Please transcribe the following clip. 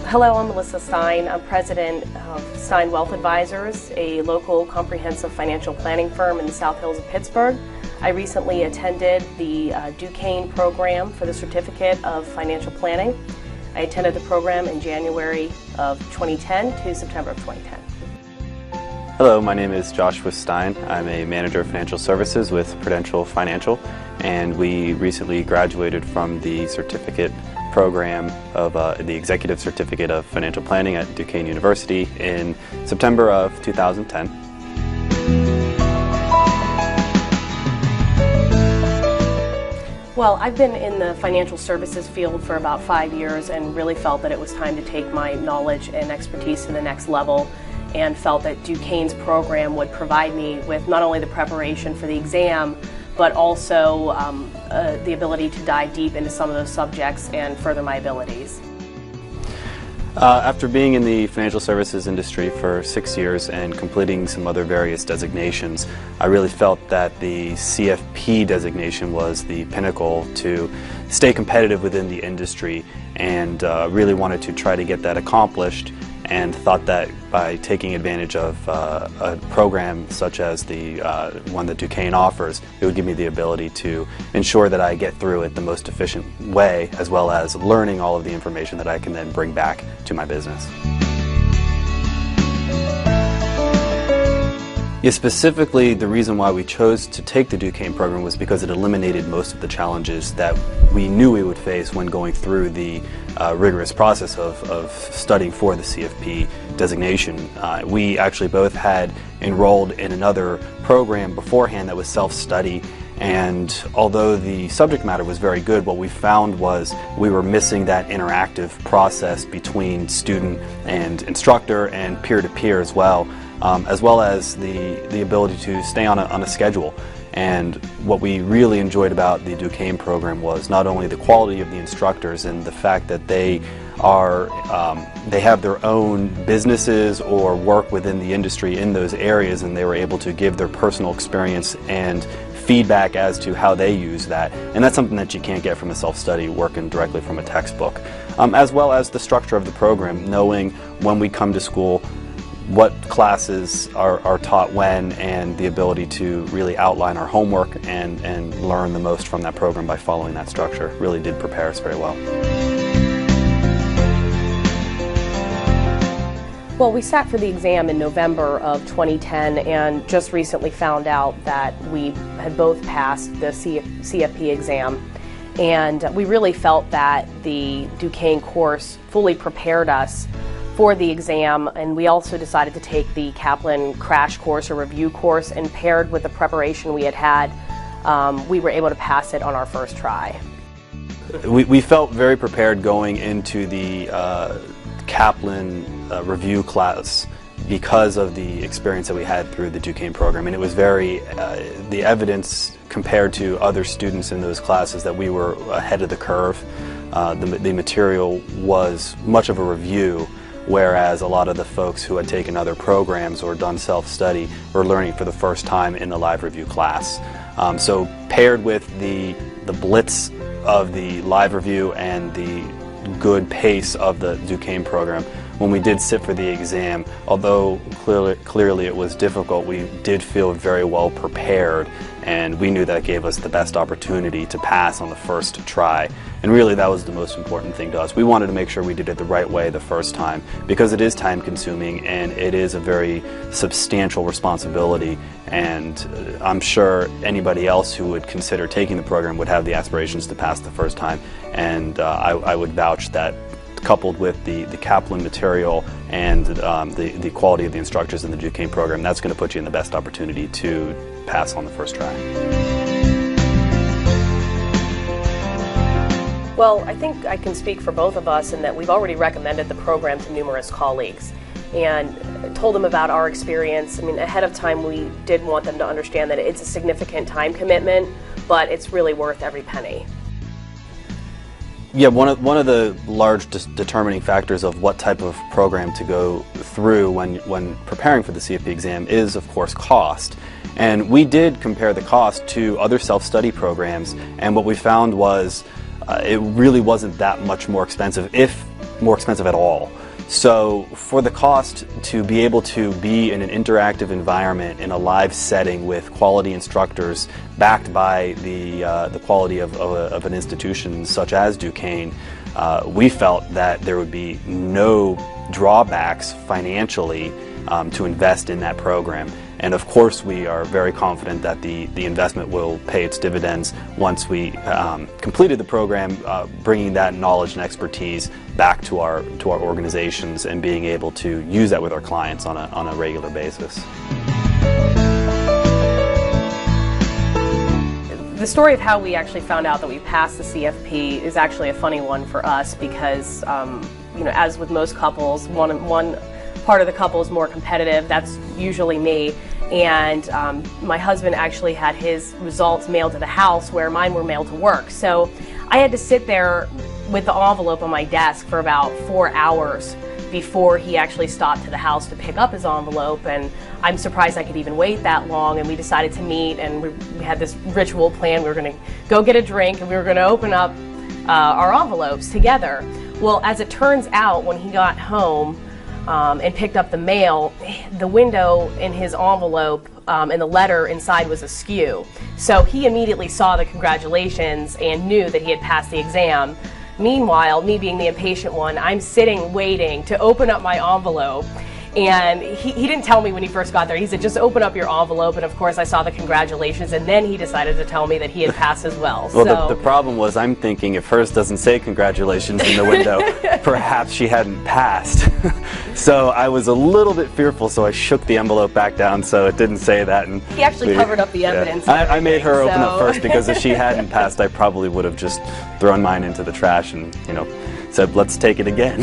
Hello, I'm Melissa Stein. I'm president of Stein Wealth Advisors, a local comprehensive financial planning firm in the South Hills of Pittsburgh. I recently attended the Duquesne program for the Certificate of Financial Planning. I attended the program in January of 2010 to September of 2010. Hello, my name is Joshua Stein. I'm a manager of financial services with Prudential Financial, and we recently graduated from the certificate program of the Executive Certificate of Financial Planning at Duquesne University in September of 2010. Well, I've been in the financial services field for about 5 years and really felt that it was time to take my knowledge and expertise to the next level, and felt that Duquesne's program would provide me with not only the preparation for the exam, but also the ability to dive deep into some of those subjects and further my abilities. After being in the financial services industry for 6 years and completing some other various designations, I really felt that the CFP designation was the pinnacle to stay competitive within the industry, and really wanted to try to get that accomplished, and thought that by taking advantage of a program such as the one that Duquesne offers, it would give me the ability to ensure that I get through it the most efficient way, as well as learning all of the information that I can then bring back to my business. Yeah, specifically, the reason why we chose to take the Duquesne program was because it eliminated most of the challenges that we knew we would face when going through the rigorous process of studying for the CFP designation. We actually both had enrolled in another program beforehand that was self-study, and although the subject matter was very good, what we found was we were missing that interactive process between student and instructor and peer-to-peer as well as the ability to stay on a schedule. And what we really enjoyed about the Duquesne program was not only the quality of the instructors and the fact that they have their own businesses or work within the industry in those areas, and they were able to give their personal experience and feedback as to how they use that. And that's something that you can't get from a self-study working directly from a textbook. As well as the structure of the program, knowing when we come to school what classes are taught when, and the ability to really outline our homework and learn the most from that program by following that structure really did prepare us very well. Well, we sat for the exam in November of 2010 and just recently found out that we had both passed the CFP exam. And we really felt that the Duquesne course fully prepared us for the exam, and we also decided to take the Kaplan crash course or review course, and paired with the preparation we had, we were able to pass it on our first try. We felt very prepared going into the Kaplan review class because of the experience that we had through the Duquesne program, and it was very, the evidence compared to other students in those classes that we were ahead of the curve. The material was much of a review, whereas a lot of the folks who had taken other programs or done self-study were learning for the first time in the live review class. So paired with the blitz of the live review and the good pace of the Duquesne program, when we did sit for the exam, although clearly it was difficult, we did feel very well prepared, and we knew that gave us the best opportunity to pass on the first try. And really that was the most important thing to us. We wanted to make sure we did it the right way the first time, because it is time consuming and it is a very substantial responsibility, and I'm sure anybody else who would consider taking the program would have the aspirations to pass the first time, and I would vouch that coupled with the Kaplan material and the quality of the instructors in the Duquesne program, that's going to put you in the best opportunity to pass on the first try. Well, I think I can speak for both of us in that we've already recommended the program to numerous colleagues and told them about our experience. I mean, ahead of time we did want them to understand that it's a significant time commitment, but it's really worth every penny. Yeah, one of the large determining factors of what type of program to go through when preparing for the CFP exam is, of course, cost. And we did compare the cost to other self-study programs, and what we found was it really wasn't that much more expensive if more expensive at all. So for the cost to be able to be in an interactive environment in a live setting with quality instructors backed by the quality of an institution such as Duquesne, we felt that there would be no drawbacks financially to invest in that program. And of course we are very confident that the investment will pay its dividends once we completed the program, bringing that knowledge and expertise back to our organizations and being able to use that with our clients on a regular basis. The story of how we actually found out that we passed the CFP is actually a funny one for us because, you know, as with most couples, one part of the couple is more competitive. That's usually me. And my husband actually had his results mailed to the house where mine were mailed to work. So I had to sit there with the envelope on my desk for about 4 hours before he actually stopped to the house to pick up his envelope, and I'm surprised I could even wait that long. And we decided to meet, and we had this ritual plan. We were going to go get a drink and we were going to open up our envelopes together. Well, as it turns out, when he got home and picked up the mail, the window in his envelope and the letter inside was askew. So he immediately saw the congratulations and knew that he had passed the exam. Meanwhile, me being the impatient one, I'm sitting waiting to open up my envelope. And he didn't tell me when he first got there. He said, just open up your envelope. And of course I saw the congratulations, and then he decided to tell me that he had passed as well. Well, so the problem was, I'm thinking if hers doesn't say congratulations in the window, perhaps she hadn't passed. So I was a little bit fearful, so I shook the envelope back down so it didn't say that. And he actually covered up the evidence. Yeah. I made her open up first, because if she hadn't passed, I probably would have just thrown mine into the trash and, you know, said, let's take it again.